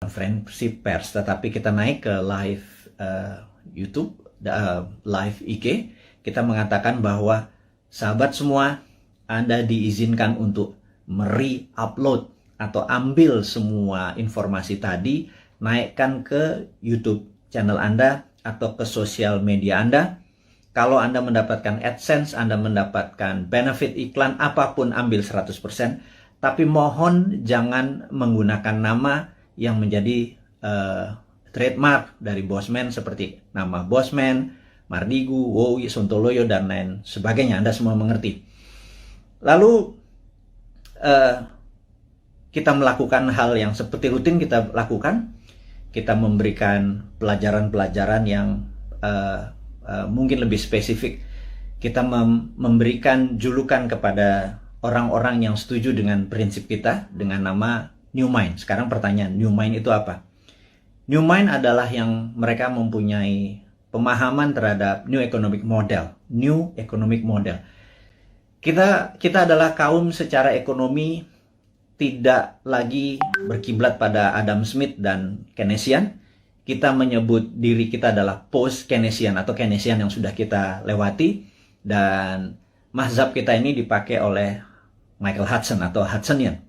konferensi pers, tetapi kita naik ke live YouTube, live IG, kita mengatakan bahwa sahabat semua, Anda diizinkan untuk upload atau ambil semua informasi tadi, naikkan ke YouTube channel Anda atau ke sosial media Anda. Kalau Anda mendapatkan AdSense, Anda mendapatkan benefit iklan, apapun ambil 100%. Tapi mohon jangan menggunakan nama yang menjadi trademark dari Bosman seperti nama Bosman, Mardigu, Wowi, Sontoloyo, dan lain sebagainya. Anda semua mengerti. Lalu kita melakukan hal yang seperti rutin kita lakukan. Kita memberikan pelajaran-pelajaran yang mungkin lebih spesifik. Kita memberikan julukan kepada orang-orang yang setuju dengan prinsip kita dengan nama New Mind. Sekarang pertanyaan, New Mind itu apa? New Mind adalah yang mereka mempunyai pemahaman terhadap New Economic Model. New Economic Model. Kita adalah kaum secara ekonomi tidak lagi berkiblat pada Adam Smith dan Keynesian. Kita menyebut diri kita adalah post-Keynesian atau Keynesian yang sudah kita lewati. Dan mazhab kita ini dipakai oleh Michael Hudson atau Hudsonian.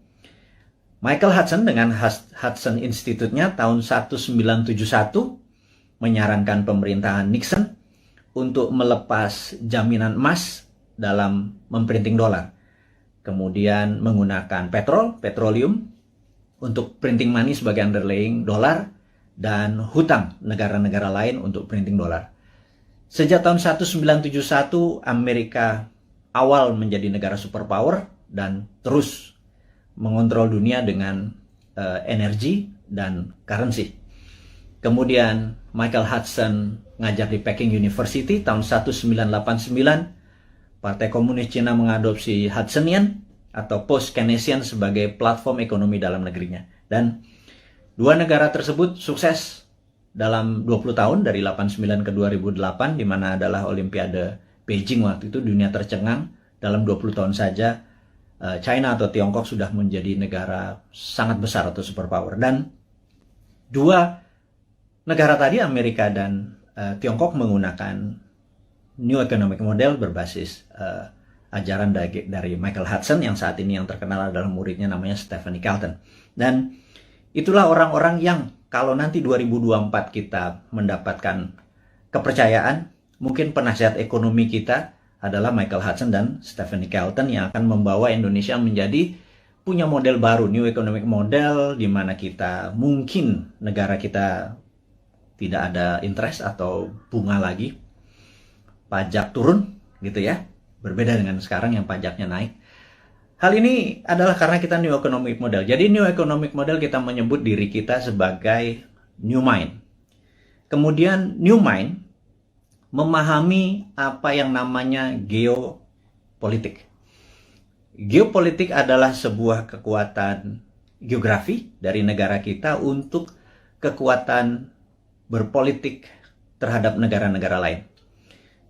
Michael Hudson dengan Hudson Institute-nya tahun 1971 menyarankan pemerintahan Nixon untuk melepas jaminan emas dalam memprinting dolar. Kemudian menggunakan petroleum untuk printing money sebagai underlying dolar, dan hutang negara-negara lain untuk printing dolar. Sejak tahun 1971, Amerika awal menjadi negara superpower dan terus mengontrol dunia dengan energi dan currency. Kemudian Michael Hudson ngajar di Peking University tahun 1989. Partai Komunis Cina mengadopsi Hudsonian atau post-Keynesian sebagai platform ekonomi dalam negerinya. Dan dua negara tersebut sukses dalam 20 tahun dari 89 ke 2008, di mana adalah Olimpiade Beijing waktu itu. Dunia tercengang dalam 20 tahun saja. China atau Tiongkok sudah menjadi negara sangat besar atau superpower. Dan dua negara tadi, Amerika dan Tiongkok, menggunakan New Economic Model berbasis ajaran dari Michael Hudson, yang saat ini yang terkenal adalah muridnya namanya Stephanie Kelton. Dan itulah orang-orang yang kalau nanti 2024 kita mendapatkan kepercayaan, mungkin penasihat ekonomi kita adalah Michael Hudson dan Stephanie Kelton yang akan membawa Indonesia menjadi punya model baru, New Economic Model, di mana kita mungkin negara kita tidak ada interest atau bunga lagi, pajak turun gitu ya, berbeda dengan sekarang yang pajaknya naik. Hal ini adalah karena kita New Economic Model. Jadi New Economic Model kita menyebut diri kita sebagai New Mind. Kemudian New Mind memahami apa yang namanya geopolitik. Geopolitik adalah sebuah kekuatan geografi dari negara kita untuk kekuatan berpolitik terhadap negara-negara lain.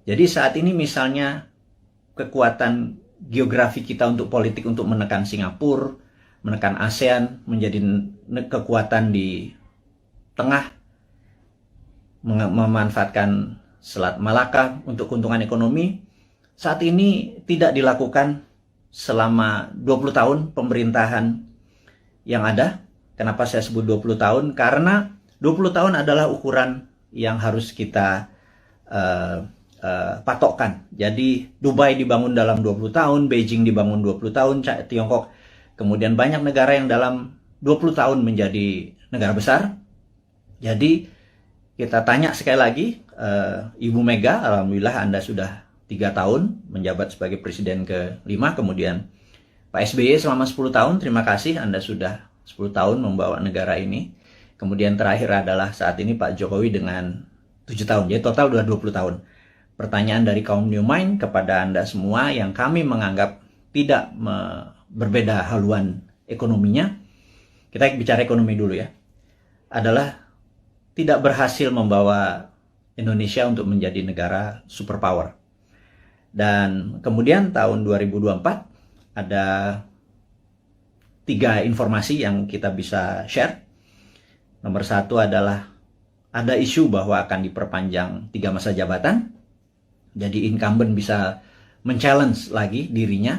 Jadi saat ini misalnya kekuatan geografi kita untuk politik untuk menekan Singapura, menekan ASEAN, menjadi kekuatan di tengah, memanfaatkan Selat Malaka untuk keuntungan ekonomi, saat ini tidak dilakukan selama 20 tahun pemerintahan yang ada. Kenapa saya sebut 20 tahun? Karena 20 tahun adalah ukuran yang harus kita patokkan. Jadi Dubai dibangun dalam 20 tahun, Beijing dibangun 20 tahun, Tiongkok, kemudian banyak negara yang dalam 20 tahun menjadi negara besar. Jadi kita tanya sekali lagi, Ibu Mega, alhamdulillah Anda sudah 3 tahun menjabat sebagai presiden ke-5, kemudian Pak SBY selama 10 tahun, terima kasih Anda sudah 10 tahun membawa negara ini. Kemudian terakhir adalah saat ini Pak Jokowi dengan 7 tahun, jadi total sudah 20 tahun. Pertanyaan dari kaum New Mind kepada Anda semua yang kami menganggap tidak berbeda haluan ekonominya, kita bicara ekonomi dulu ya, adalah tidak berhasil membawa Indonesia untuk menjadi negara superpower. Dan kemudian tahun 2024 ada 3 informasi yang kita bisa share. Nomor satu adalah ada isu bahwa akan diperpanjang 3 masa jabatan. Jadi incumbent bisa men-challenge lagi dirinya.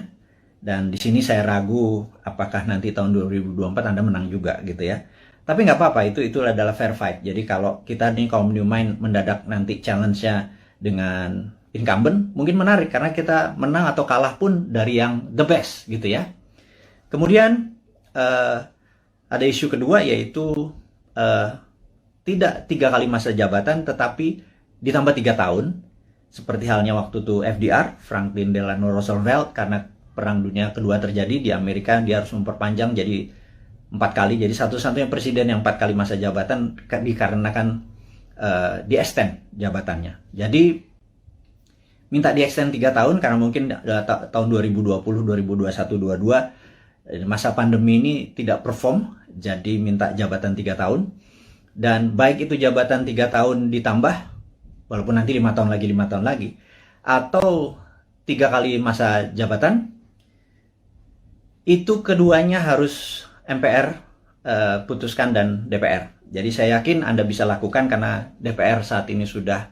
Dan di sini saya ragu apakah nanti tahun 2024 Anda menang juga gitu ya. Tapi nggak apa-apa, itu adalah fair fight. Jadi kalau kita nih kaum New Mind mendadak nanti challenge-nya dengan incumbent, mungkin menarik karena kita menang atau kalah pun dari yang the best gitu ya. Kemudian ada isu kedua yaitu tidak 3 kali masa jabatan tetapi ditambah 3 tahun. Seperti halnya waktu itu FDR, Franklin Delano Roosevelt, karena Perang Dunia Kedua terjadi di Amerika, dia harus memperpanjang jadi 4 kali. Jadi satu-satunya presiden yang 4 kali masa jabatan dikarenakan di-extend jabatannya. Jadi minta di-extend 3 tahun karena mungkin tahun 2020, 2021, 2022 masa pandemi ini tidak perform, jadi minta jabatan 3 tahun. Dan baik itu jabatan 3 tahun ditambah, walaupun nanti 5 tahun lagi, 5 tahun lagi, atau 3 kali masa jabatan, itu keduanya harus MPR putuskan dan DPR. Jadi saya yakin Anda bisa lakukan karena DPR saat ini sudah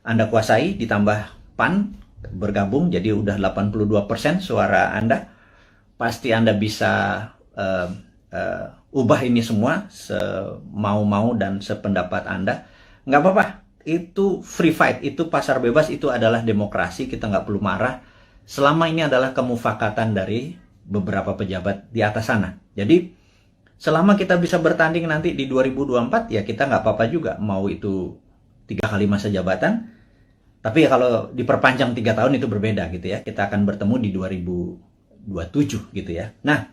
Anda kuasai, ditambah PAN bergabung, jadi udah 82% suara Anda. Pasti Anda bisa ubah ini semua semau-mau dan sependapat Anda. Nggak apa-apa, itu free fight, itu pasar bebas, itu adalah demokrasi, kita nggak perlu marah. Selama ini adalah kemufakatan dari beberapa pejabat di atas sana. Jadi selama kita bisa bertanding nanti di 2024, ya kita nggak apa-apa juga mau itu 3 kali masa jabatan. Tapi ya kalau diperpanjang 3 tahun itu berbeda gitu ya. Kita akan bertemu di 2027 gitu ya. Nah,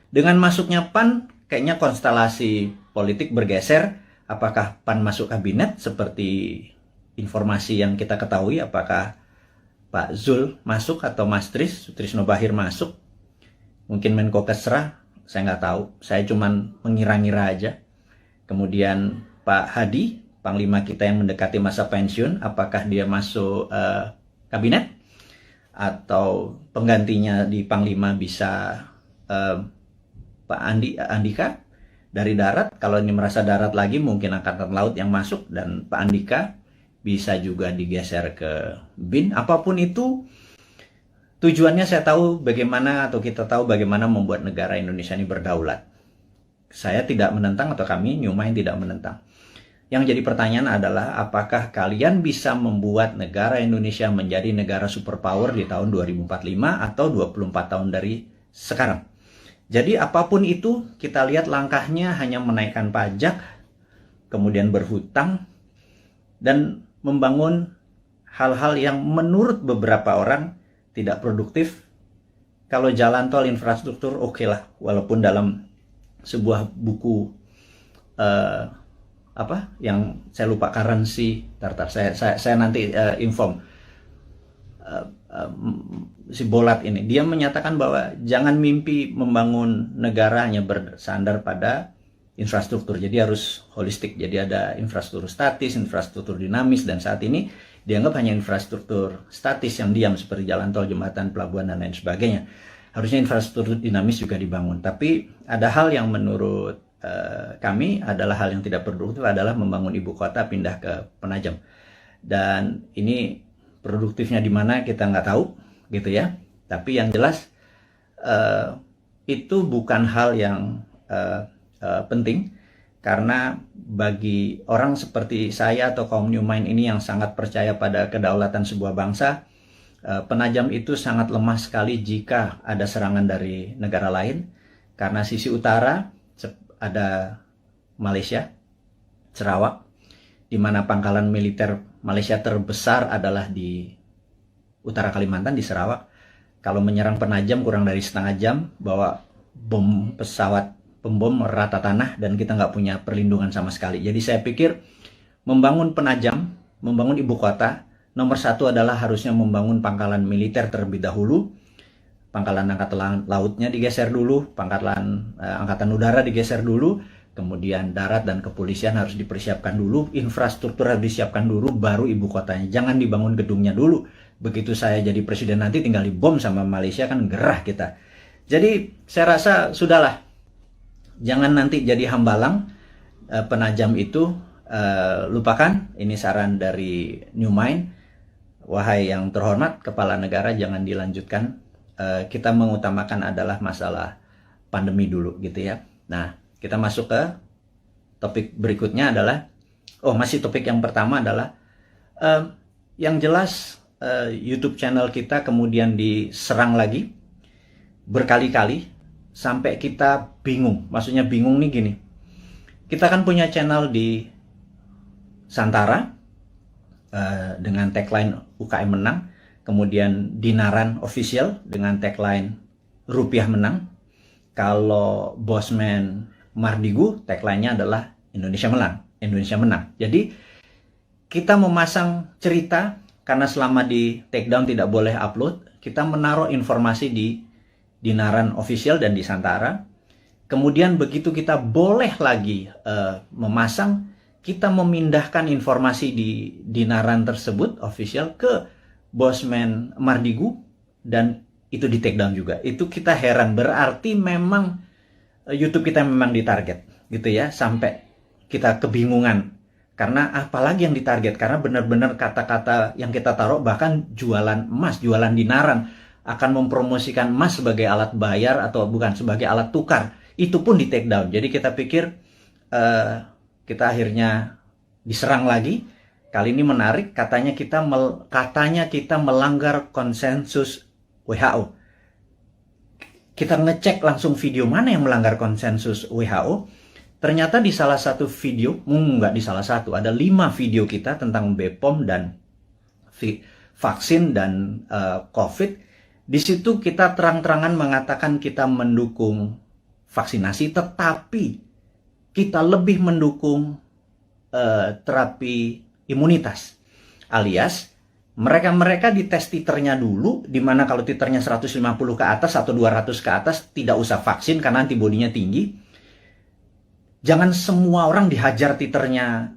dengan masuknya PAN, kayaknya konstelasi politik bergeser. Apakah PAN masuk kabinet seperti informasi yang kita ketahui? Apakah Pak Zul masuk atau Mas Trisno Bahir masuk? Mungkin Menko Kesra, saya nggak tahu. Saya cuman mengira-ngira aja. Kemudian Pak Hadi, Panglima kita yang mendekati masa pensiun, apakah dia masuk kabinet? Atau penggantinya di Panglima bisa Pak Andika dari darat. Kalau ini merasa darat lagi, mungkin Angkatan Laut yang masuk, dan Pak Andika bisa juga digeser ke BIN. Apapun itu, tujuannya saya tahu bagaimana, atau kita tahu bagaimana membuat negara Indonesia ini berdaulat. Saya tidak menentang, atau kami New Mind tidak menentang. Yang jadi pertanyaan adalah, apakah kalian bisa membuat negara Indonesia menjadi negara superpower di tahun 2045 atau 24 tahun dari sekarang? Jadi apapun itu, kita lihat langkahnya hanya menaikkan pajak, kemudian berhutang, dan membangun hal-hal yang menurut beberapa orang tidak produktif. Kalau jalan tol, infrastruktur, oke lah. Walaupun dalam sebuah buku yang saya lupa, currency, saya nanti inform, si Bolat ini, dia menyatakan bahwa jangan mimpi membangun negara hanya bersandar pada infrastruktur, jadi harus holistik. Jadi ada infrastruktur statis, infrastruktur dinamis, dan saat ini dianggap hanya infrastruktur statis yang diam seperti jalan tol, jembatan, pelabuhan, dan lain sebagainya. Harusnya infrastruktur dinamis juga dibangun. Tapi ada hal yang menurut kami adalah hal yang tidak produktif, adalah membangun ibu kota pindah ke Penajam. Dan ini produktifnya di mana kita nggak tahu gitu ya. Tapi yang jelas itu bukan hal yang penting, karena bagi orang seperti saya atau kaum New Mind ini yang sangat percaya pada kedaulatan sebuah bangsa, Penajam itu sangat lemah sekali jika ada serangan dari negara lain. Karena sisi utara ada Malaysia, Sarawak, di mana pangkalan militer Malaysia terbesar adalah di utara Kalimantan, di Sarawak. Kalau menyerang Penajam kurang dari setengah jam, bawa bom pesawat pembom rata tanah, dan kita nggak punya perlindungan sama sekali. Jadi saya pikir membangun Penajam, membangun ibu kota, nomor satu adalah harusnya membangun pangkalan militer terlebih dahulu. Pangkalan angkatan lautnya digeser dulu, pangkalan angkatan udara digeser dulu, kemudian darat dan kepolisian harus dipersiapkan dulu, infrastruktur harus disiapkan dulu, baru ibu kotanya. Jangan dibangun gedungnya dulu. Begitu saya jadi presiden nanti tinggal dibom sama Malaysia, kan gerah kita. Jadi saya rasa sudahlah. Jangan nanti jadi hambalang penajam itu lupakan. Ini saran dari New Mind. Wahai yang terhormat kepala negara, jangan dilanjutkan. Kita mengutamakan adalah masalah pandemi dulu gitu ya. Nah, kita masuk ke topik berikutnya adalah, masih topik yang pertama adalah yang jelas YouTube channel kita kemudian diserang lagi berkali-kali sampai kita bingung. Maksudnya bingung nih gini. Kita kan punya channel di Santara dengan tagline UKM menang, kemudian Dinaran Official dengan tagline Rupiah menang. Kalau Bosman Mardigu tagline-nya adalah Indonesia menang. Jadi kita memasang cerita karena selama di takedown tidak boleh upload, kita menaruh informasi di Dinaran Official dan di Santara. Kemudian begitu kita boleh lagi memasang, kita memindahkan informasi di Dinaran tersebut official ke Bosman Mardigu dan itu di takedown juga. Itu kita heran, berarti memang YouTube kita memang ditarget gitu ya, sampai kita kebingungan. Karena apalagi yang ditarget, karena benar-benar kata-kata yang kita taruh, bahkan jualan emas, jualan dinaran, akan mempromosikan emas sebagai alat bayar atau bukan, sebagai alat tukar. Itu pun di take down. Jadi kita pikir kita akhirnya diserang lagi. Kali ini menarik, katanya kita melanggar konsensus WHO. Kita ngecek langsung video mana yang melanggar konsensus WHO. Ternyata di salah satu video, nggak di salah satu, ada 5 video kita tentang BPOM dan vaksin dan COVID. Di situ kita terang-terangan mengatakan kita mendukung vaksinasi, tetapi kita lebih mendukung terapi imunitas. Alias, mereka dites titernya dulu, dimana kalau titernya 150 ke atas atau 200 ke atas, tidak usah vaksin karena antibodinya tinggi. Jangan semua orang dihajar titernya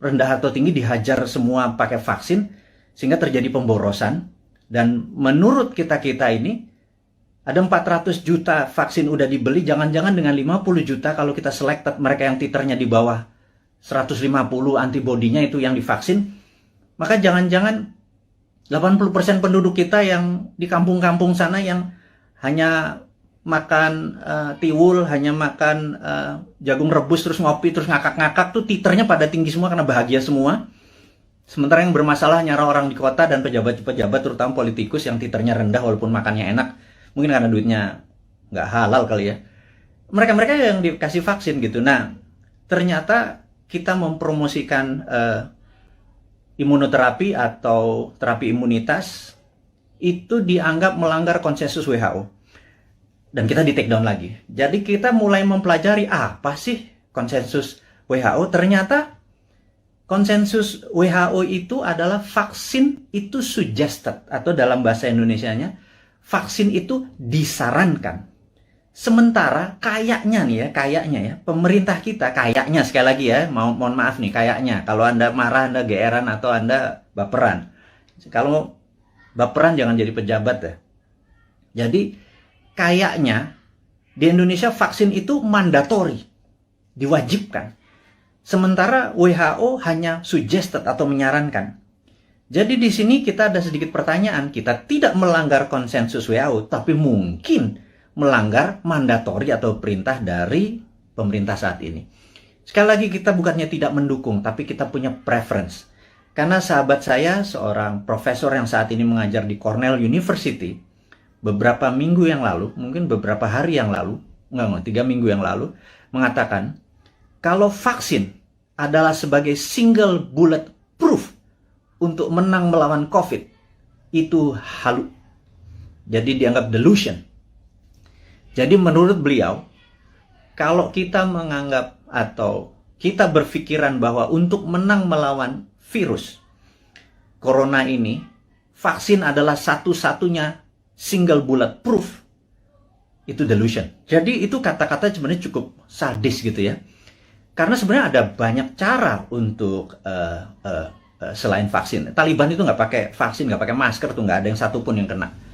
rendah atau tinggi, dihajar semua pakai vaksin, sehingga terjadi pemborosan. Dan menurut kita-kita ini, ada 400 juta vaksin udah dibeli, jangan-jangan dengan 50 juta kalau kita selected mereka yang titernya di bawah 150 antibodinya itu yang divaksin, maka jangan-jangan 80% penduduk kita yang di kampung-kampung sana yang hanya makan tiwul, hanya makan jagung rebus, terus ngopi, terus ngakak-ngakak tuh titernya pada tinggi semua karena bahagia semua. Sementara yang bermasalah nyara orang di kota dan pejabat-pejabat, terutama politikus yang titernya rendah walaupun makannya enak, mungkin karena duitnya nggak halal kali ya. Mereka-mereka yang dikasih vaksin gitu. Nah, ternyata kita mempromosikan imunoterapi atau terapi imunitas itu dianggap melanggar konsensus WHO. Dan kita di take down lagi. Jadi kita mulai mempelajari apa sih konsensus WHO. Ternyata konsensus WHO itu adalah vaksin itu suggested, atau dalam bahasa Indonesianya, vaksin itu disarankan. Sementara kayaknya ya, pemerintah kita kayaknya, sekali lagi ya, mohon maaf nih, kayaknya, kalau Anda marah, Anda geeran, atau Anda baperan. Kalau baperan jangan jadi pejabat ya. Jadi, kayaknya di Indonesia vaksin itu mandatori, diwajibkan. Sementara WHO hanya suggested atau menyarankan. Jadi di sini kita ada sedikit pertanyaan, kita tidak melanggar konsensus WHO, tapi mungkin melanggar mandatori atau perintah dari pemerintah saat ini. Sekali lagi kita bukannya tidak mendukung, tapi kita punya preference. Karena sahabat saya, seorang profesor yang saat ini mengajar di Cornell University, beberapa minggu yang lalu, mungkin beberapa hari yang lalu, 3 minggu yang lalu, mengatakan, kalau vaksin adalah sebagai single bullet proof untuk menang melawan COVID, itu halu. Jadi dianggap delusion. Jadi menurut beliau, kalau kita menganggap atau kita berpikiran bahwa untuk menang melawan virus corona ini, vaksin adalah satu-satunya single bullet proof, itu delusion. Jadi itu kata-kata sebenarnya cukup sadis gitu ya. Karena sebenarnya ada banyak cara untuk selain vaksin. Taliban itu nggak pakai vaksin, nggak pakai masker tuh, nggak ada yang satupun yang kena.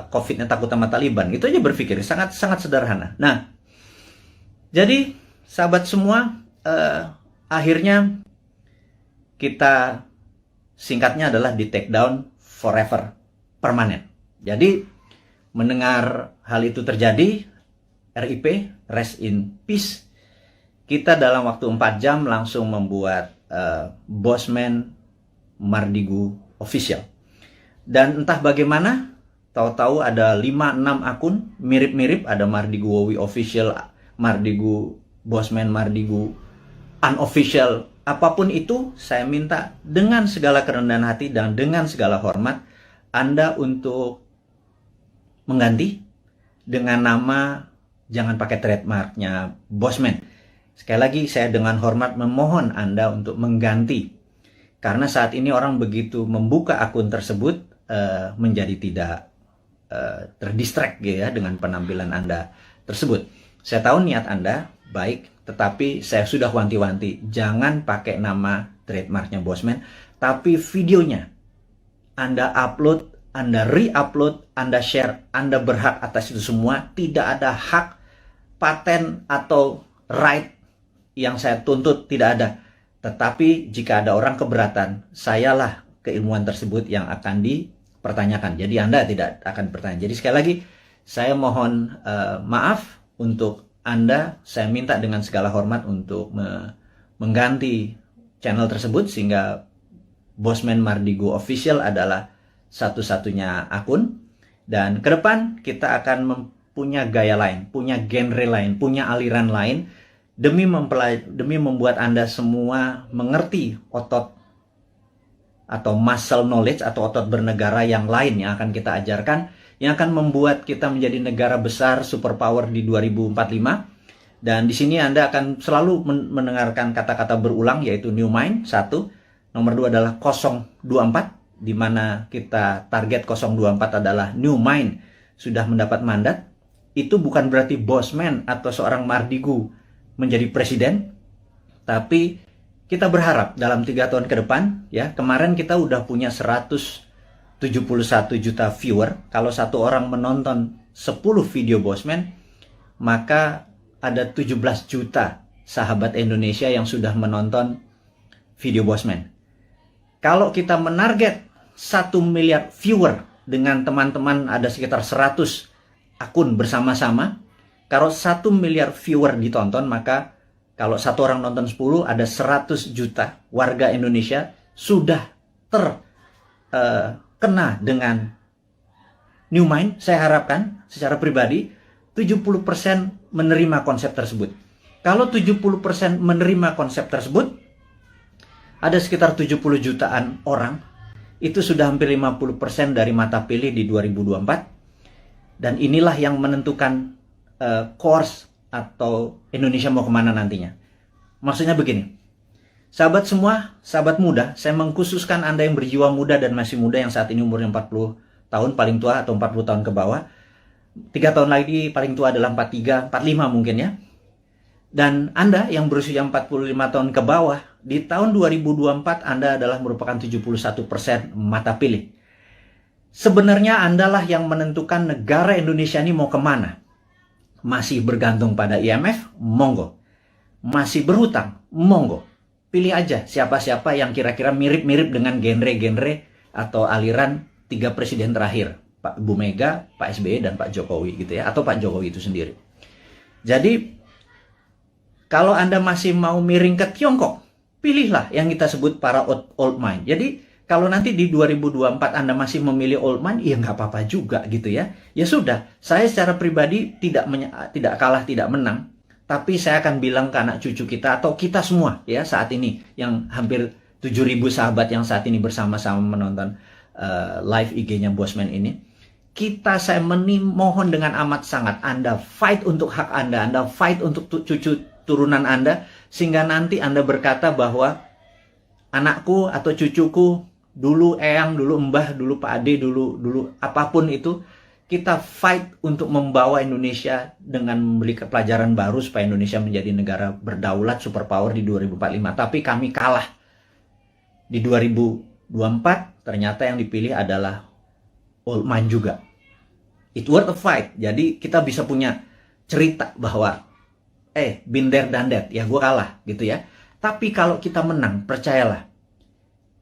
COVID-nya takut sama Taliban, itu aja berpikir sangat sederhana. Nah, jadi sahabat semua, akhirnya kita singkatnya adalah di take down forever, permanen. Jadi mendengar hal itu terjadi, RIP, rest in peace, kita dalam waktu 4 jam langsung membuat Bosman Mardigu official. Dan entah bagaimana, tahu-tahu ada 5-6 akun mirip-mirip, ada Mardigu Wowi official, Mardigu Bosman Mardigu unofficial. Apapun itu, saya minta dengan segala kerendahan hati dan dengan segala hormat Anda untuk mengganti dengan nama, jangan pakai trademarknya Bosman. Sekali lagi, saya dengan hormat memohon Anda untuk mengganti. Karena saat ini orang begitu membuka akun tersebut menjadi tidak terdistract ya dengan penampilan Anda tersebut. Saya tahu niat Anda baik, tetapi saya sudah wanti-wanti, jangan pakai nama trademarknya Bosman, tapi videonya Anda upload, Anda re-upload, Anda share, Anda berhak atas itu semua. Tidak ada hak paten atau right yang saya tuntut, tidak ada. Tetapi jika ada orang keberatan, sayalah keilmuan tersebut yang akan dipertanyakan. Jadi Anda tidak akan bertanya. Jadi sekali lagi, saya mohon maaf untuk Anda, saya minta dengan segala hormat untuk mengganti channel tersebut sehingga Bosman Mardigu official adalah satu-satunya akun. Dan ke depan kita akan punya gaya lain, punya genre lain, punya aliran lain demi membuat Anda semua mengerti otot atau muscle knowledge atau otot bernegara yang lain yang akan kita ajarkan, yang akan membuat kita menjadi negara besar superpower di 2045. Dan di sini Anda akan selalu mendengarkan kata-kata berulang, yaitu New Mind, 1. Nomor 2 adalah 024, di mana kita target 024 adalah New Mind sudah mendapat mandat. Itu bukan berarti Bosman atau seorang Mardigu menjadi presiden, tapi kita berharap dalam 3 tahun ke depan, ya, kemarin kita udah punya 171 juta viewer. Kalau satu orang menonton 10 video Bosman, maka ada 17 juta sahabat Indonesia yang sudah menonton video Bosman. Kalau kita menarget 1 miliar viewer dengan teman-teman ada sekitar 100 akun bersama-sama, kalau 1 miliar viewer ditonton, maka kalau satu orang nonton 10, ada 100 juta warga Indonesia sudah terkena dengan New Mind. Saya harapkan secara pribadi 70% menerima konsep tersebut. Kalau 70% menerima konsep tersebut, ada sekitar 70 jutaan orang. Itu sudah hampir 50% dari mata pilih di 2024. Dan inilah yang menentukan course atau Indonesia mau kemana nantinya. Maksudnya begini, sahabat semua, sahabat muda, saya mengkhususkan Anda yang berjiwa muda dan masih muda, yang saat ini umurnya 40 tahun paling tua atau 40 tahun ke bawah. 3 tahun lagi paling tua adalah 43, 45 mungkin ya. Dan Anda yang berusia 45 tahun ke bawah, di tahun 2024 Anda adalah merupakan 71% mata pilih. Sebenarnya Anda lah yang menentukan negara Indonesia ini mau kemana. Masih bergantung pada IMF? Monggo. Masih berhutang? Monggo. Pilih aja siapa-siapa yang kira-kira mirip-mirip dengan genre-genre atau aliran 3 presiden terakhir. Pak Bu Mega, Pak SBY, dan Pak Jokowi gitu ya. Atau Pak Jokowi itu sendiri. Jadi, kalau Anda masih mau miring ke Tiongkok, pilihlah yang kita sebut para old mind. Jadi, kalau nanti di 2024 Anda masih memilih old mind, ya nggak apa-apa juga gitu ya. Ya sudah, saya secara pribadi tidak kalah, tidak menang. Tapi saya akan bilang ke anak cucu kita atau kita semua ya saat ini, yang hampir 7.000 sahabat yang saat ini bersama-sama menonton live IG-nya Bosman ini. Saya mohon dengan amat sangat, Anda fight untuk hak Anda fight untuk cucu turunan Anda, sehingga nanti Anda berkata bahwa anakku atau cucuku, dulu eyang, dulu mbah, dulu Pak Ade, dulu apapun itu, kita fight untuk membawa Indonesia dengan memberi pelajaran baru supaya Indonesia menjadi negara berdaulat superpower di 2045. Tapi kami kalah. Di 2024 ternyata yang dipilih adalah old mind juga. It worth a fight. Jadi kita bisa punya cerita bahwa been there done that, ya gue kalah gitu ya. Tapi kalau kita menang, percayalah,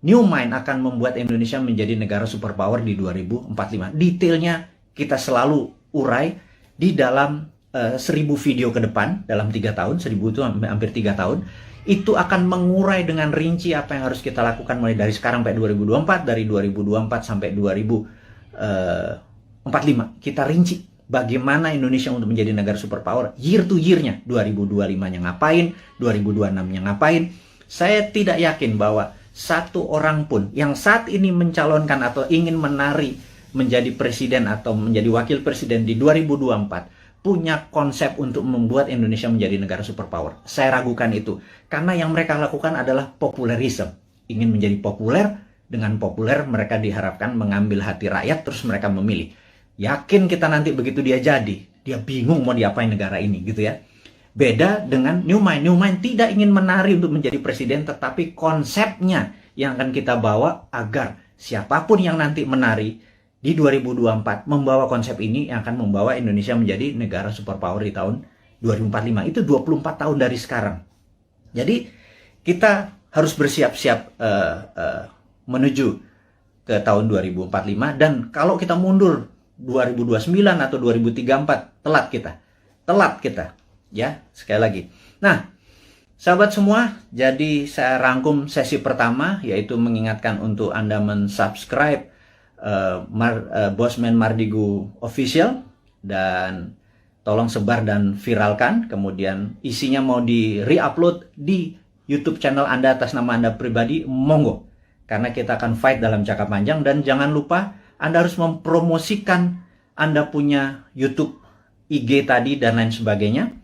New Mind akan membuat Indonesia menjadi negara superpower di 2045. Detailnya kita selalu urai di dalam 1000 video ke depan, dalam 3 tahun, 1000 itu hampir 3 tahun, itu akan mengurai dengan rinci apa yang harus kita lakukan mulai dari sekarang sampai 2024, dari 2024 sampai 2045. Kita rinci bagaimana Indonesia untuk menjadi negara superpower year to year-nya. 2025-nya ngapain, 2026-nya ngapain. Saya tidak yakin bahwa satu orang pun yang saat ini mencalonkan atau ingin menari menjadi presiden atau menjadi wakil presiden di 2024 punya konsep untuk membuat Indonesia menjadi negara superpower. Saya ragukan itu. Karena yang mereka lakukan adalah populerisme. Ingin menjadi populer, dengan populer mereka diharapkan mengambil hati rakyat, terus mereka memilih. Yakin kita nanti begitu dia jadi, dia bingung mau diapain negara ini gitu ya. Beda dengan New Mind. New Mind tidak ingin menari untuk menjadi presiden, tetapi konsepnya yang akan kita bawa agar siapapun yang nanti menari di 2024 membawa konsep ini yang akan membawa Indonesia menjadi negara superpower di tahun 2045. Itu 24 tahun dari sekarang. Jadi kita harus bersiap-siap menuju ke tahun 2045, dan kalau kita mundur 2029 atau 2034 telat kita ya, sekali lagi. Nah, sahabat semua, jadi saya rangkum sesi pertama, yaitu mengingatkan untuk Anda mensubscribe Bosman Mardigu Official, dan tolong sebar dan viralkan. Kemudian isinya mau di re-upload di YouTube channel Anda atas nama Anda pribadi, monggo. Karena kita akan fight dalam jangka panjang. Dan jangan lupa Anda harus mempromosikan Anda punya YouTube, IG tadi, dan lain sebagainya.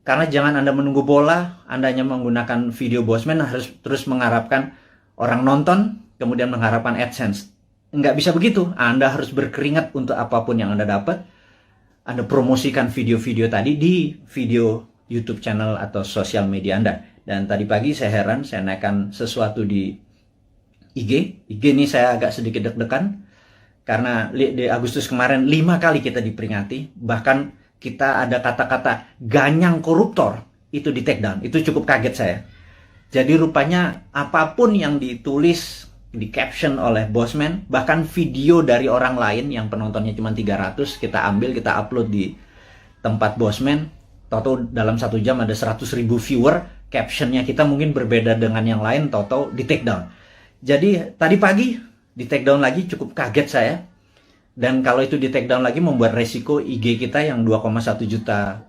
Karena jangan Anda menunggu bola, Anda hanya menggunakan video Bosman, harus terus mengharapkan orang nonton, kemudian mengharapkan AdSense. Nggak bisa begitu. Anda harus berkeringat untuk apapun yang Anda dapat. Anda promosikan video-video tadi di video YouTube channel atau sosial media Anda. Dan tadi pagi saya heran, saya naikkan sesuatu di IG. IG ini saya agak sedikit deg-degan. Karena di Agustus kemarin 5 kali kita diperingati. Bahkan kita ada kata-kata ganyang koruptor, itu di take down. Itu cukup kaget saya. Jadi rupanya apapun yang ditulis, di caption oleh Bosman, bahkan video dari orang lain yang penontonnya cuma 300, kita ambil, kita upload di tempat Bosman, toto dalam 1 jam ada 100.000 viewer, captionnya kita mungkin berbeda dengan yang lain, toto di take down. Jadi tadi pagi di take down lagi, cukup kaget saya. Dan kalau itu di take down lagi membuat resiko IG kita yang 2,1 juta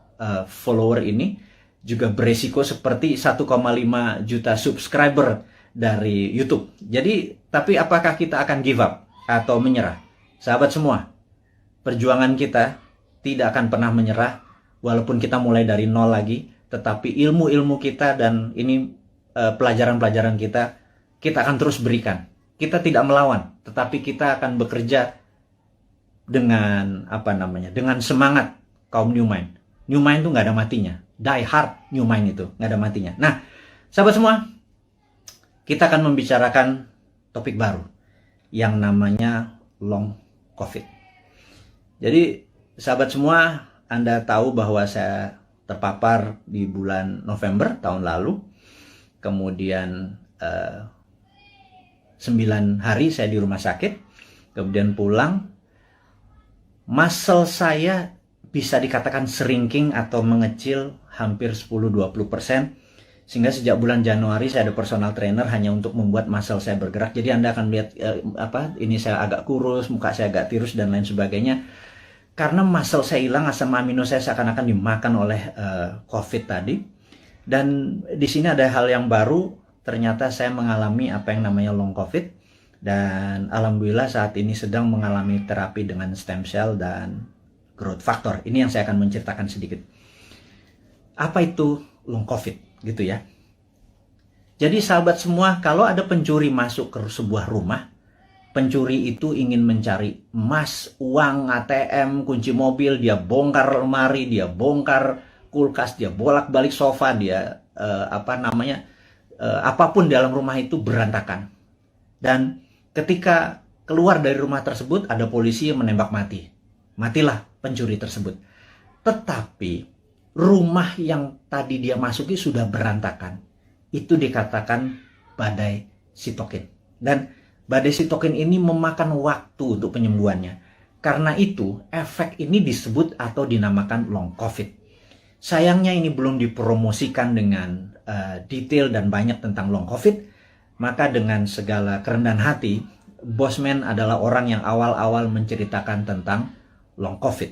follower ini juga beresiko seperti 1,5 juta subscriber dari YouTube. Jadi, tapi apakah kita akan give up atau menyerah? Sahabat semua, perjuangan kita tidak akan pernah menyerah walaupun kita mulai dari nol lagi, tetapi ilmu-ilmu kita dan ini pelajaran-pelajaran kita akan terus berikan. Kita tidak melawan, tetapi kita akan bekerja dengan dengan semangat kaum New Mind. New Mind itu nggak ada matinya. Die hard New Mind itu nggak ada matinya. Nah, sahabat semua, kita akan membicarakan topik baru yang namanya long COVID. Jadi, sahabat semua, Anda tahu bahwa saya terpapar di bulan November tahun lalu. Kemudian 9 hari saya di rumah sakit. Kemudian pulang. Muscle saya bisa dikatakan shrinking atau mengecil hampir 10-20%. Sehingga sejak bulan Januari saya ada personal trainer hanya untuk membuat muscle saya bergerak. Jadi Anda akan lihat ini saya agak kurus, muka saya agak tirus dan lain sebagainya. Karena muscle saya hilang, asam amino saya seakan-akan dimakan oleh COVID tadi. Dan di sini ada hal yang baru, ternyata saya mengalami apa yang namanya long COVID. Dan alhamdulillah saat ini sedang mengalami terapi dengan stem cell dan growth factor. Ini yang saya akan menceritakan sedikit. Apa itu long COVID? Gitu ya. Jadi sahabat semua, kalau ada pencuri masuk ke sebuah rumah, pencuri itu ingin mencari emas, uang, ATM, kunci mobil, dia bongkar lemari, dia bongkar kulkas, dia bolak-balik sofa, dia apapun di dalam rumah itu berantakan. Dan ketika keluar dari rumah tersebut, ada polisi yang menembak mati. Matilah pencuri tersebut. Tetapi rumah yang tadi dia masuki sudah berantakan. Itu dikatakan badai sitokin. Dan badai sitokin ini memakan waktu untuk penyembuhannya. Karena itu, efek ini disebut atau dinamakan long COVID. Sayangnya ini belum dipromosikan dengan detail dan banyak tentang long COVID. Maka dengan segala kerendahan hati, Bosman adalah orang yang awal-awal menceritakan tentang long COVID.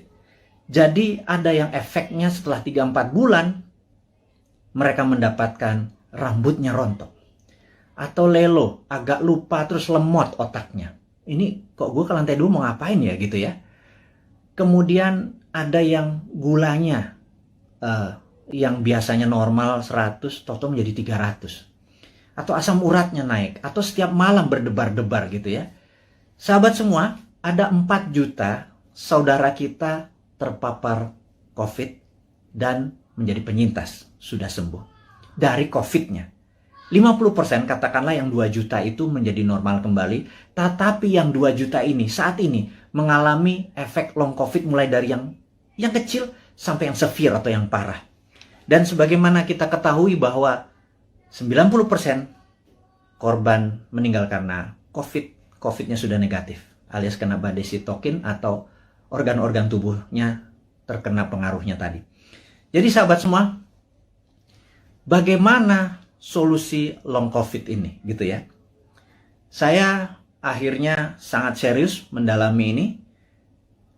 Jadi ada yang efeknya setelah 3-4 bulan, mereka mendapatkan rambutnya rontok. Atau lelo, agak lupa terus lemot otaknya. Ini kok gue ke lantai 2 mau ngapain ya gitu ya. Kemudian ada yang gulanya yang biasanya normal 100 toto menjadi 300. Atau asam uratnya naik. Atau setiap malam berdebar-debar gitu ya. Sahabat semua, ada 4 juta saudara kita terpapar COVID dan menjadi penyintas. Sudah sembuh. Dari COVID-nya. 50% katakanlah yang 2 juta itu menjadi normal kembali. Tetapi yang 2 juta ini saat ini mengalami efek long COVID mulai dari yang kecil sampai yang severe atau yang parah. Dan sebagaimana kita ketahui bahwa 90% korban meninggal karena COVID, COVID-nya sudah negatif. Alias kena badai sitokin atau organ-organ tubuhnya terkena pengaruhnya tadi. Jadi sahabat semua, bagaimana solusi long COVID ini gitu ya. Saya akhirnya sangat serius mendalami ini.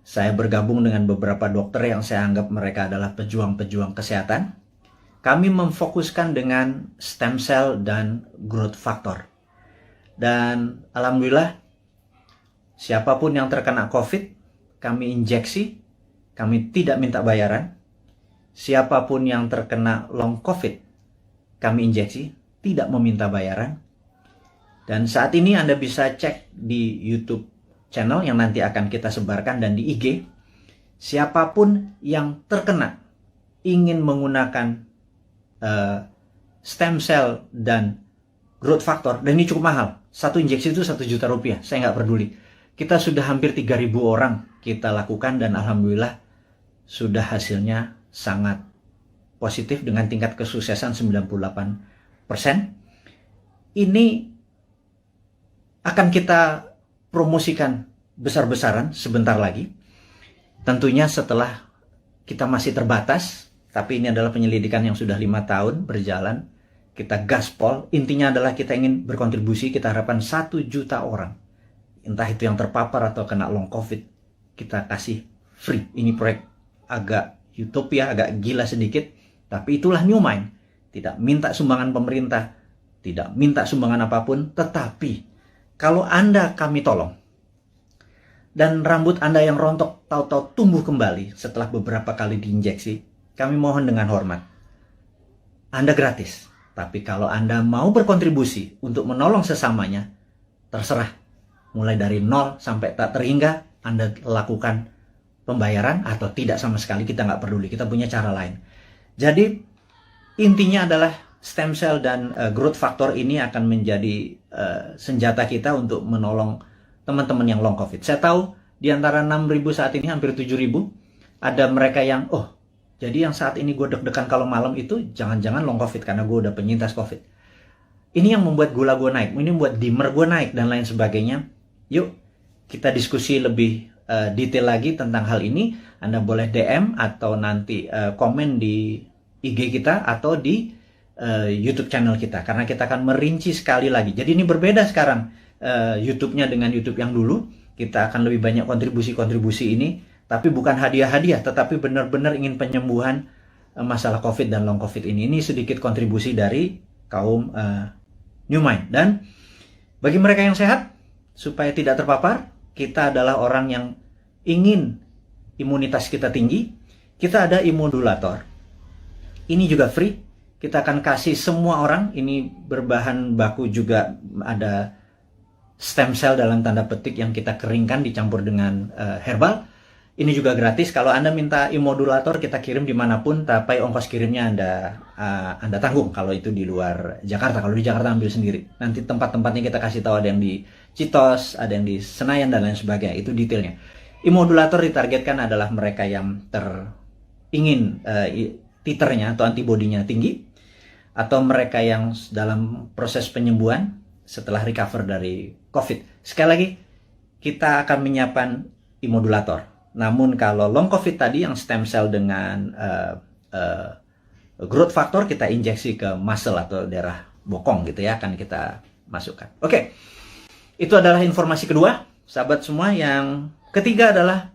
Saya bergabung dengan beberapa dokter yang saya anggap mereka adalah pejuang-pejuang kesehatan. Kami memfokuskan dengan stem cell dan growth factor. Dan alhamdulillah siapapun yang terkena COVID, kami injeksi, kami tidak minta bayaran. Siapapun yang terkena long COVID, kami injeksi, tidak meminta bayaran. Dan saat ini Anda bisa cek di YouTube channel yang nanti akan kita sebarkan dan di IG. Siapapun yang terkena ingin menggunakan stem cell dan growth factor, dan ini cukup mahal. Satu injeksi itu 1 juta rupiah, saya nggak peduli. Kita sudah hampir 3.000 orang kita lakukan dan alhamdulillah sudah hasilnya sangat positif dengan tingkat kesuksesan 98%. Ini akan kita promosikan besar-besaran sebentar lagi. Tentunya setelah kita masih terbatas, tapi ini adalah penyelidikan yang sudah 5 tahun berjalan. Kita gaspol, intinya adalah kita ingin berkontribusi, kita harapkan 1 juta orang. Entah itu yang terpapar atau kena long COVID, kita kasih free. Ini proyek agak utopia, agak gila sedikit. Tapi itulah New Mind. Tidak minta sumbangan pemerintah, tidak minta sumbangan apapun, tetapi kalau Anda kami tolong, dan rambut Anda yang rontok tahu-tahu tumbuh kembali setelah beberapa kali diinjeksi, kami mohon dengan hormat. Anda gratis. Tapi kalau Anda mau berkontribusi untuk menolong sesamanya, terserah. Mulai dari 0 sampai tak terhingga, Anda lakukan pembayaran atau tidak sama sekali, kita nggak peduli. Kita punya cara lain. Jadi intinya adalah stem cell dan growth factor ini akan menjadi senjata kita untuk menolong teman-teman yang long COVID. Saya tahu di antara 6.000 saat ini hampir 7.000 ada mereka yang jadi yang saat ini gue deg-degan kalau malam itu jangan-jangan long COVID karena gue udah penyintas COVID. Ini yang membuat gula gue naik, ini membuat dimmer gue naik dan lain sebagainya. Yuk kita diskusi lebih detail lagi tentang hal ini. Anda boleh DM atau nanti komen di IG kita atau di YouTube channel kita. Karena kita akan merinci sekali lagi. Jadi ini berbeda sekarang YouTube-nya dengan YouTube yang dulu. Kita akan lebih banyak kontribusi-kontribusi ini. Tapi bukan hadiah-hadiah, tetapi benar-benar ingin penyembuhan masalah COVID dan long COVID ini. Ini sedikit kontribusi dari kaum New Mind. Dan bagi mereka yang sehat, supaya tidak terpapar, kita adalah orang yang ingin imunitas kita tinggi. Kita ada immodulator. Ini juga free. Kita akan kasih semua orang. Ini berbahan baku juga ada stem cell dalam tanda petik yang kita keringkan dicampur dengan herbal. Ini juga gratis. Kalau Anda minta immodulator, kita kirim dimanapun, tapi ongkos kirimnya Anda tanggung. Kalau itu di luar Jakarta, kalau di Jakarta ambil sendiri. Nanti tempat-tempatnya kita kasih tahu, ada yang di Citos, ada yang di Senayan dan lain sebagainya. Itu detailnya. Immodulator ditargetkan adalah mereka yang ingin titernya atau antibodinya tinggi, atau mereka yang dalam proses penyembuhan setelah recover dari COVID. Sekali lagi, kita akan menyiapkan immodulator. Namun kalau long COVID tadi yang stem cell dengan growth factor, kita injeksi ke muscle atau daerah bokong gitu ya, akan kita masukkan. Oke, itu adalah informasi kedua, sahabat semua. Yang ketiga adalah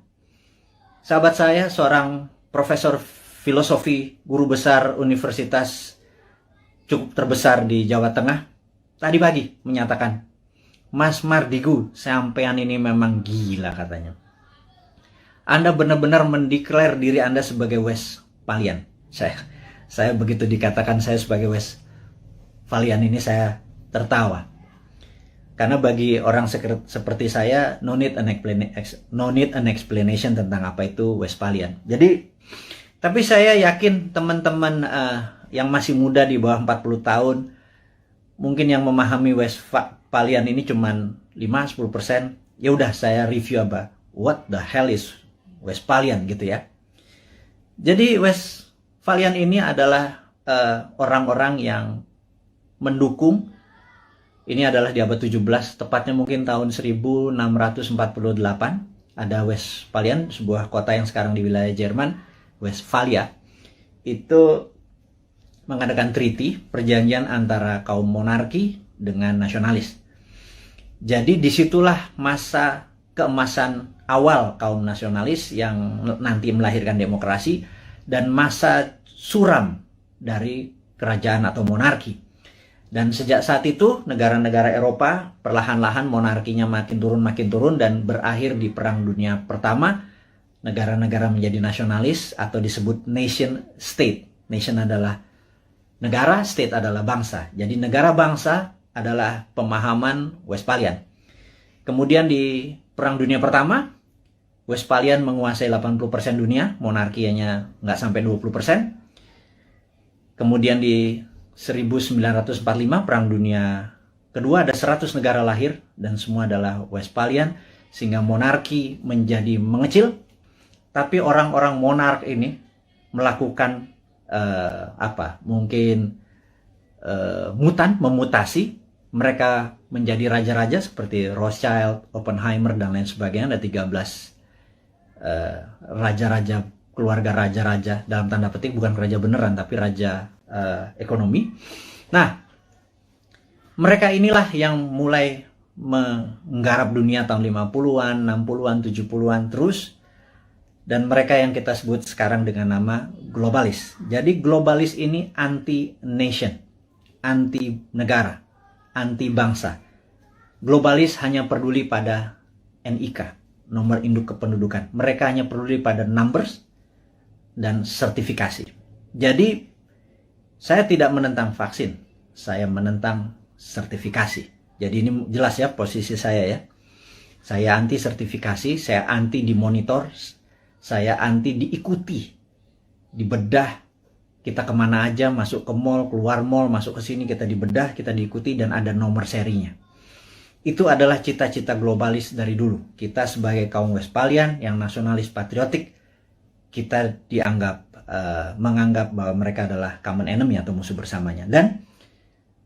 sahabat saya, seorang profesor filosofi, guru besar universitas cukup terbesar di Jawa Tengah, tadi pagi menyatakan, Mas Mardigu, sampean ini memang gila katanya. Anda benar-benar mendeklar diri Anda sebagai Westphalian. Saya begitu dikatakan saya sebagai Westphalian ini saya tertawa. Karena bagi orang seperti saya, no need an explanation tentang apa itu Westphalian. Jadi, tapi saya yakin teman-teman yang masih muda di bawah 40 tahun, mungkin yang memahami Westphalian ini cuman 5-10%. Ya udah, saya review apa what the hell is Westphalian gitu ya. Jadi Westphalian ini adalah orang-orang yang mendukung. Ini adalah di abad 17, tepatnya mungkin tahun 1648. Ada Westphalian, sebuah kota yang sekarang di wilayah Jerman, Westphalia. Itu mengadakan treaty, perjanjian antara kaum monarki dengan nasionalis. Jadi disitulah masa keemasan awal kaum nasionalis yang nanti melahirkan demokrasi, dan masa suram dari kerajaan atau monarki. Dan sejak saat itu negara-negara Eropa perlahan-lahan monarkinya makin turun dan berakhir di Perang Dunia Pertama. Negara-negara menjadi nasionalis atau disebut nation state. Nation adalah negara, state adalah bangsa. Jadi negara bangsa adalah pemahaman Westphalian. Kemudian di Perang Dunia Pertama, Westphalian menguasai 80% dunia, monarkinya nggak sampai 20%. Kemudian di 1945 Perang Dunia Kedua, ada 100 negara lahir dan semua adalah Westphalian, sehingga monarki menjadi mengecil. Tapi orang-orang monark ini melakukan memutasi. Mereka menjadi raja-raja seperti Rothschild, Oppenheimer, dan lain sebagainya. Ada 13 raja-raja, keluarga raja-raja, dalam tanda petik, bukan raja beneran, tapi raja ekonomi. Nah, mereka inilah yang mulai menggarap dunia tahun 50-an, 60-an, 70-an terus. Dan mereka yang kita sebut sekarang dengan nama globalis. Jadi globalis ini anti-nation, anti-negara, anti-bangsa. Globalis hanya peduli pada NIK, nomor induk kependudukan. Mereka hanya peduli pada numbers dan sertifikasi. Jadi, saya tidak menentang vaksin, saya menentang sertifikasi. Jadi ini jelas ya posisi saya ya. Saya anti sertifikasi, saya anti dimonitor, saya anti diikuti, dibedah. Kita kemana aja, masuk ke mall, keluar mall, masuk ke sini, kita dibedah, kita diikuti, dan ada nomor serinya. Itu adalah cita-cita globalis dari dulu. Kita sebagai kaum Westphalian yang nasionalis patriotik, kita menganggap bahwa mereka adalah common enemy atau musuh bersamanya. Dan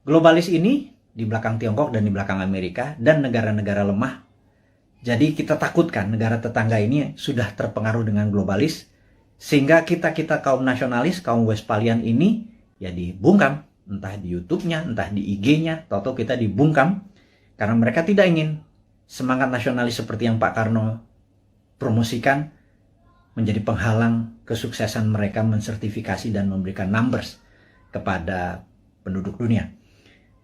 globalis ini di belakang Tiongkok dan di belakang Amerika dan negara-negara lemah. Jadi kita takutkan negara tetangga ini sudah terpengaruh dengan globalis, sehingga kita kaum nasionalis, kaum Westphalian ini ya dibungkam, entah di YouTube-nya, entah di IG-nya, atau kita dibungkam karena mereka tidak ingin semangat nasionalis seperti yang Pak Karno promosikan menjadi penghalang kesuksesan mereka mensertifikasi dan memberikan numbers kepada penduduk dunia.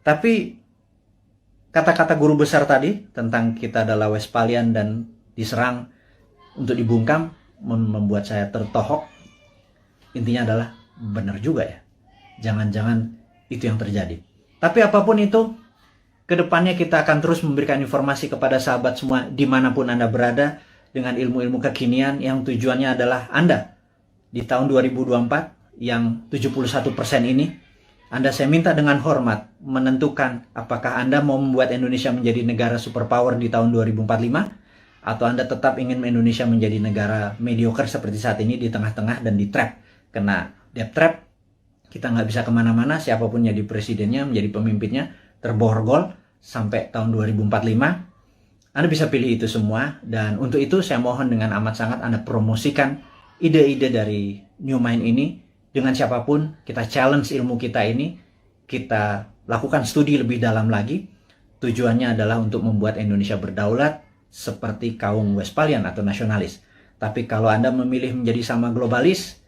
Tapi kata-kata guru besar tadi tentang kita adalah Westphalian dan diserang untuk dibungkam membuat saya tertohok. Intinya adalah benar juga ya. Jangan-jangan itu yang terjadi. Tapi apapun itu, kedepannya kita akan terus memberikan informasi kepada sahabat semua dimanapun Anda berada, dengan ilmu-ilmu kekinian yang tujuannya adalah Anda di tahun 2024 yang 71% ini, saya minta dengan hormat menentukan apakah Anda mau membuat Indonesia menjadi negara superpower di tahun 2045, atau Anda tetap ingin Indonesia menjadi negara mediocre seperti saat ini, di tengah-tengah dan di trap kena debt trap, kita nggak bisa kemana-mana, siapapun jadi presidennya, menjadi pemimpinnya, terborgol sampai tahun 2045. Anda bisa pilih itu semua, dan untuk itu saya mohon dengan amat sangat Anda promosikan ide-ide dari New Mind ini dengan siapapun. Kita challenge ilmu kita ini, kita lakukan studi lebih dalam lagi. Tujuannya adalah untuk membuat Indonesia berdaulat seperti kaum Westphalian atau nasionalis. Tapi kalau Anda memilih menjadi sama globalis,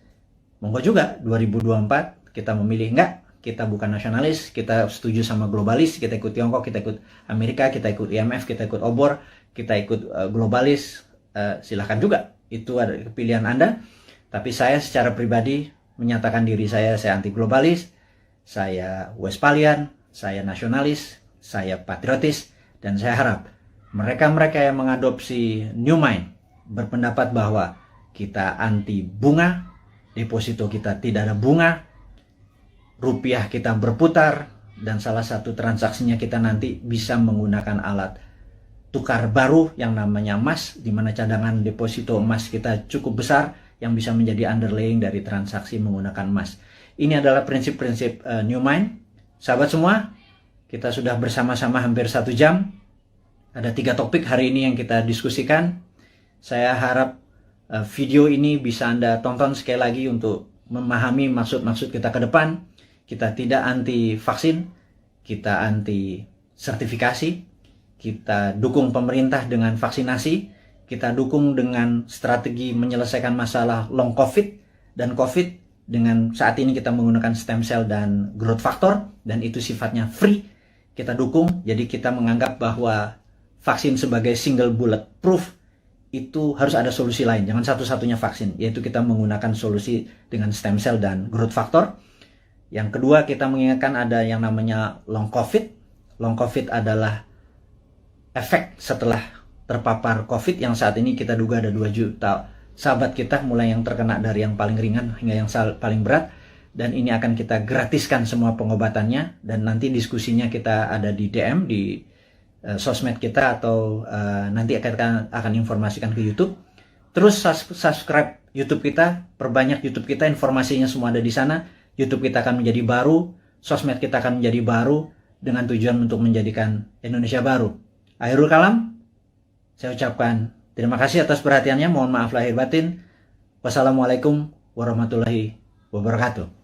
monggo juga 2024 kita memilih enggak, kita bukan nasionalis, kita setuju sama globalis, kita ikut Tiongkok, kita ikut Amerika, kita ikut IMF, kita ikut obor, kita ikut globalis, silahkan juga. Itu ada pilihan Anda. Tapi saya secara pribadi menyatakan diri saya anti globalis, saya Westphalian, saya nasionalis, saya patriotis, dan saya harap mereka-mereka yang mengadopsi New Mind berpendapat bahwa kita anti bunga, deposito kita tidak ada bunga, rupiah kita berputar, dan salah satu transaksinya kita nanti bisa menggunakan alat tukar baru yang namanya emas, di mana cadangan deposito emas kita cukup besar yang bisa menjadi underlying dari transaksi menggunakan emas. Ini adalah prinsip-prinsip New Mind. Sahabat semua, kita sudah bersama-sama hampir 1 jam. Ada 3 topik hari ini yang kita diskusikan. Saya harap video ini bisa Anda tonton sekali lagi untuk memahami maksud-maksud kita ke depan. Kita tidak anti vaksin, kita anti sertifikasi, kita dukung pemerintah dengan vaksinasi, kita dukung dengan strategi menyelesaikan masalah long COVID dan COVID dengan saat ini kita menggunakan stem cell dan growth factor, dan itu sifatnya free, kita dukung. Jadi kita menganggap bahwa vaksin sebagai single bullet proof itu harus ada solusi lain, jangan satu-satunya vaksin, yaitu kita menggunakan solusi dengan stem cell dan growth factor. Yang kedua, kita mengingatkan ada yang namanya long COVID. Long COVID adalah efek setelah terpapar COVID yang saat ini kita duga ada 2 juta sahabat kita, mulai yang terkena dari yang paling ringan hingga yang paling berat. Dan ini akan kita gratiskan semua pengobatannya, dan nanti diskusinya kita ada di DM, di sosmed kita, atau nanti akan informasikan ke YouTube. Terus subscribe YouTube kita, perbanyak YouTube kita, informasinya semua ada di sana. YouTube kita akan menjadi baru, sosmed kita akan menjadi baru, dengan tujuan untuk menjadikan Indonesia baru. Akhirul kalam, saya ucapkan terima kasih atas perhatiannya, mohon maaf lahir batin. Wassalamualaikum warahmatullahi wabarakatuh.